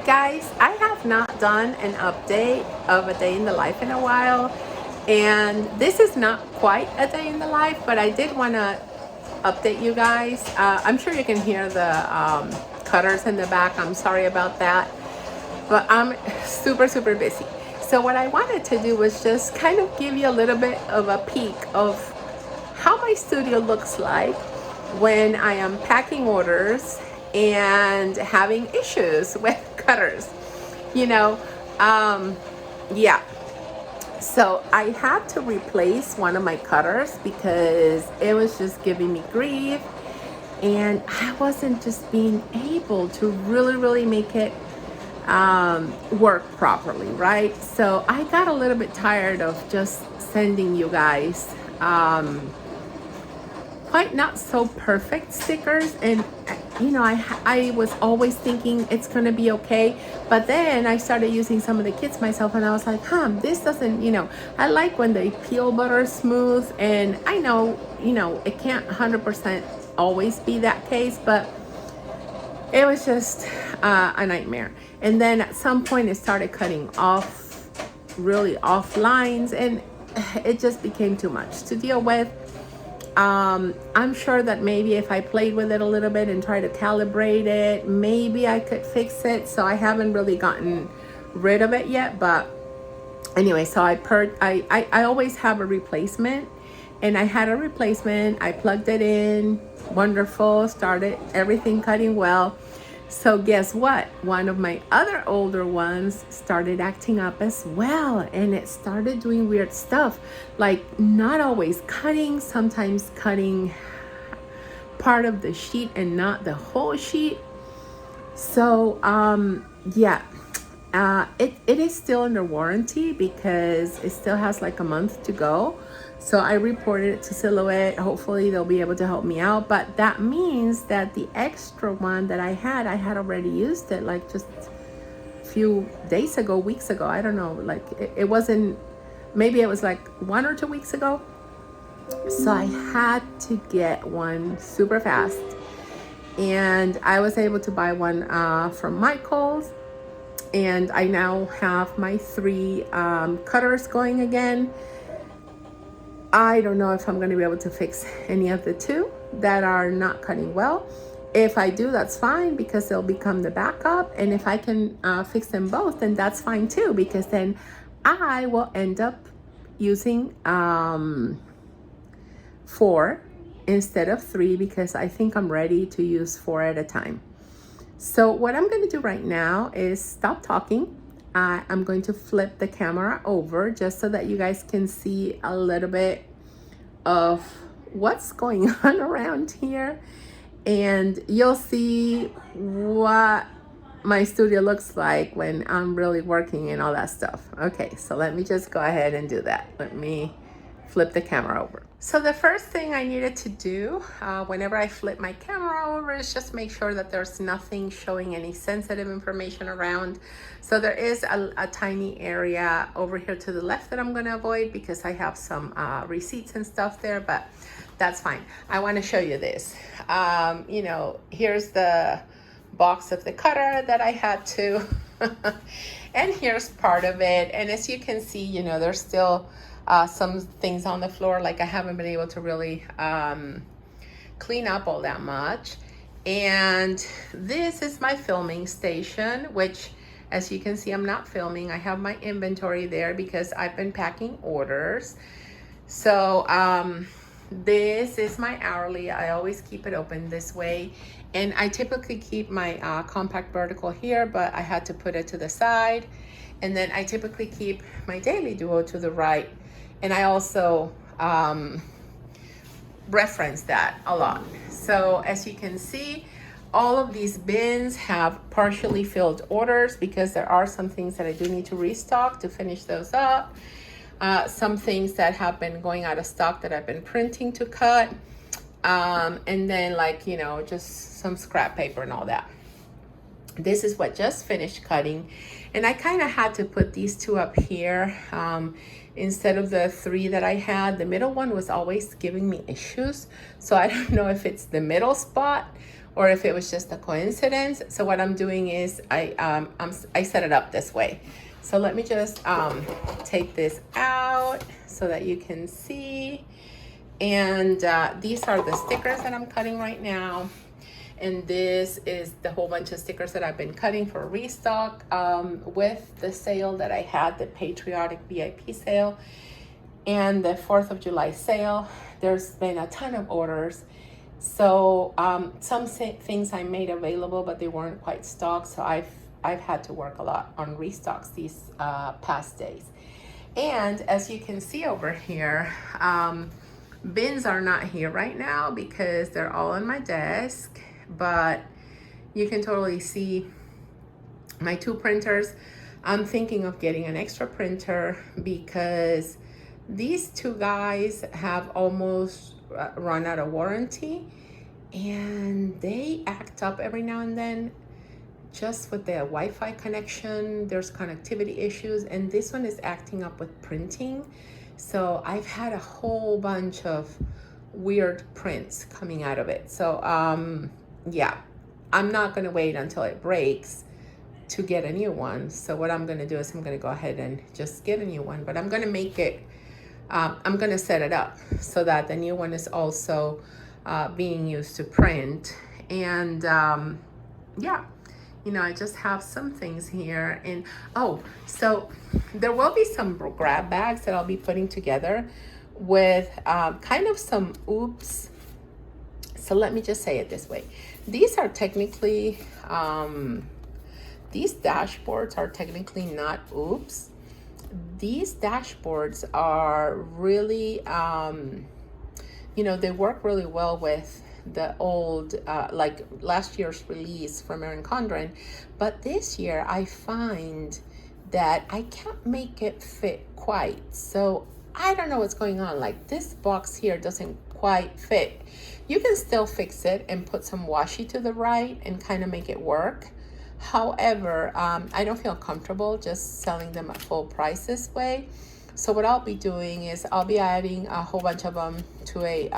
Alright guys, I have not done an update of a day in the life in a while, and this is not quite a day in the life, but I did want to update you guys. I'm sure you can hear the cutters in the back. I'm sorry about that, but I'm super busy. So what I wanted to do was just kind of give you a little bit of a peek of how my studio looks like when I am packing orders and having issues with cutters, you know. Yeah, so I had to replace one of my cutters because it was just giving me grief, and I wasn't just being able to really make it work properly, right? So I got a little bit tired of just sending you guys quite not so perfect stickers, and I was always thinking it's gonna be okay, but then I started using some of the kits myself, and I was like, this doesn't, I like when they peel butter smooth, and I know, it can't 100% always be that case, but it was just a nightmare. And then at some point it started cutting off, really off lines, and it just became too much to deal with. I'm sure that maybe if I played with it a little bit and tried to calibrate it, maybe I could fix it. So I haven't really gotten rid of it yet, but anyway, so I always have a replacement, and I had a replacement. I plugged it in, wonderful, started everything cutting well. So guess what? One of my other older ones started acting up as well, and it started doing weird stuff, like not always cutting, sometimes cutting part of the sheet and not the whole sheet. So yeah, it is still under warranty because it still has like a month to go. So I reported it to Silhouette. Hopefully they'll be able to help me out. But that means that the extra one that I had already used it like just a few days ago, weeks ago. I don't know, like it wasn't, maybe it was like 1 or 2 weeks ago. So I had to get one super fast. And I was able to buy one from Wyckoff. And I now have my 3 cutters going again. I don't know if I'm going to be able to fix any of the 2 that are not cutting well. If I do, that's fine, because they'll become the backup. And if I can fix them both, then that's fine too, because then I will end up using 4 instead of 3, because I think I'm ready to use 4 at a time. So what I'm going to do right now is stop talking. I'm going to flip the camera over just so that you guys can see a little bit of what's going on around here, and you'll see what my studio looks like when I'm really working and all that stuff. Okay, so let me just go ahead and do that. Let me flip the camera over. So the first thing I needed to do whenever I flip my camera over is just make sure that there's nothing showing any sensitive information around. So there is a tiny area over here to the left that I'm going to avoid because I have some receipts and stuff there, but that's fine. I want to show you this. Here's the box of the cutter that I had to, and here's part of it. And as you can see, there's still some things on the floor, like I haven't been able to really clean up all that much. And this is my filming station, which, as you can see, I'm not filming. I have my inventory there because I've been packing orders. So this is my hourly. I always keep it open this way, and I typically keep my compact vertical here, but I had to put it to the side. And then I typically keep my daily duo to the right. And I also reference that a lot. So as you can see, all of these bins have partially filled orders because there are some things that I do need to restock to finish those up. Some things that have been going out of stock that I've been printing to cut. And then just some scrap paper and all that. This is what just finished cutting. And I kind of had to put these 2 up here instead of the 3 that I had. The middle one was always giving me issues. So I don't know if it's the middle spot or if it was just a coincidence. So what I'm doing is I set it up this way. So let me just take this out so that you can see. And these are the stickers that I'm cutting right now. And this is the whole bunch of stickers that I've been cutting for restock with the sale that I had, the Patriotic VIP sale and the 4th of July sale. There's been a ton of orders. So some things I made available, but they weren't quite stocked. So I've had to work a lot on restocks these past days. And as you can see over here, bins are not here right now because they're all on my desk, but you can totally see my 2 printers. I'm thinking of getting an extra printer because these 2 guys have almost run out of warranty, and they act up every now and then just with the Wi-Fi connection. There's connectivity issues, and this one is acting up with printing. So I've had a whole bunch of weird prints coming out of it. So yeah, I'm not gonna wait until it breaks to get a new one. So what I'm gonna do is I'm gonna go ahead and just get a new one, but I'm gonna make it, I'm gonna set it up so that the new one is also being used to print. And yeah, you know, I just have some things here. And oh, so there will be some grab bags that I'll be putting together with kind of some oops. So let me just say it this way. These are technically, these dashboards are technically not oops. These dashboards are really, you know, they work really well with the old, like last year's release from Erin Condren. But this year I find that I can't make it fit quite. So I don't know what's going on. Like this box here doesn't quite fit. You can still fix it and put some washi to the right and kind of make it work. However, I don't feel comfortable just selling them at full price this way. So what I'll be doing is I'll be adding a whole bunch of them to a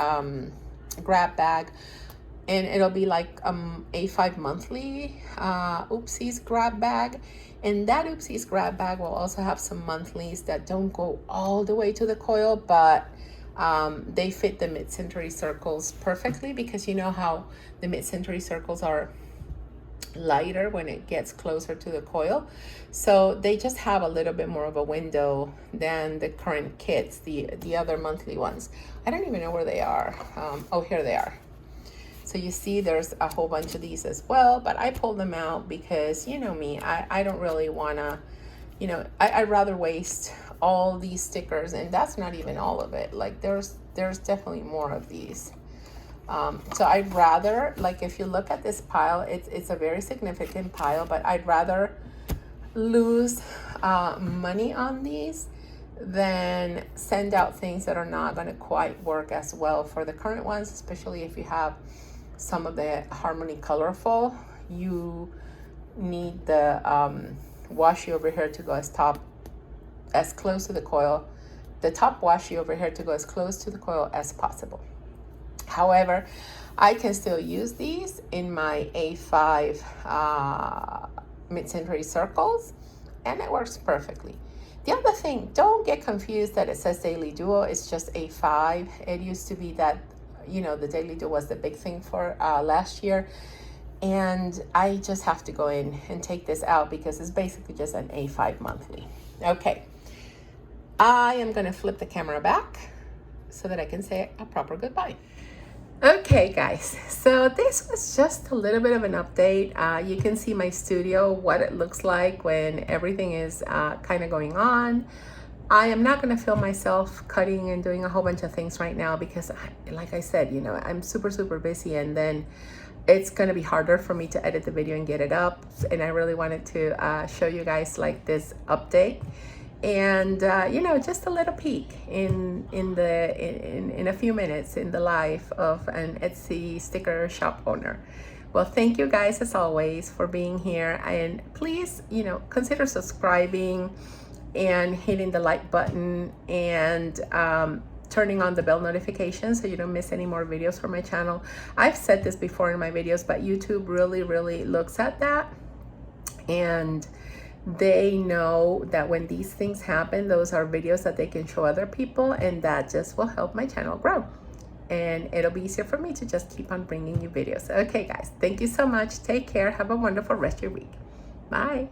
grab bag, and it'll be like A5 monthly oopsies grab bag. And that oopsies grab bag will also have some monthlies that don't go all the way to the coil, but they fit the mid-century circles perfectly, because you know how the mid-century circles are lighter when it gets closer to the coil. So they just have a little bit more of a window than the current kits, the other monthly ones. I don't even know where they are. Oh, here they are. So you see there's a whole bunch of these as well, but I pulled them out because, you know me, I don't really want to, you know, I'd rather waste all these stickers, and that's not even all of it. Like there's definitely more of these. So I'd rather, like if you look at this pile, it's a very significant pile, but I'd rather lose money on these than send out things that are not going to quite work as well for the current ones, especially if you have some of the Harmony Colorful. You need the washi over here to go as close to the coil, the top washi over here to go as close to the coil as possible. However, I can still use these in my A5 mid-century circles, and it works perfectly. The other thing, don't get confused that it says Daily Duo. It's just A5. It used to be that, you know, the Daily Duo was the big thing for last year. And I just have to go in and take this out because it's basically just an A5 monthly. Okay. I am going to flip the camera back so that I can say a proper goodbye. Okay guys, so this was just a little bit of an update. You can see my studio, what it looks like when everything is kind of going on. I am not going to film myself cutting and doing a whole bunch of things right now because, like I said, you know, I'm super busy, and then it's going to be harder for me to edit the video and get it up. And I really wanted to show you guys like this update. And you know, just a little peek in a few minutes in the life of an Etsy sticker shop owner. Well, thank you guys as always for being here, and please, you know, consider subscribing and hitting the like button, and turning on the bell notification so you don't miss any more videos from my channel. I've said this before in my videos, but YouTube really looks at that, and they know that when these things happen, those are videos that they can show other people, and that just will help my channel grow. And it'll be easier for me to just keep on bringing you videos. Okay, guys, thank you so much. Take care. Have a wonderful rest of your week. Bye.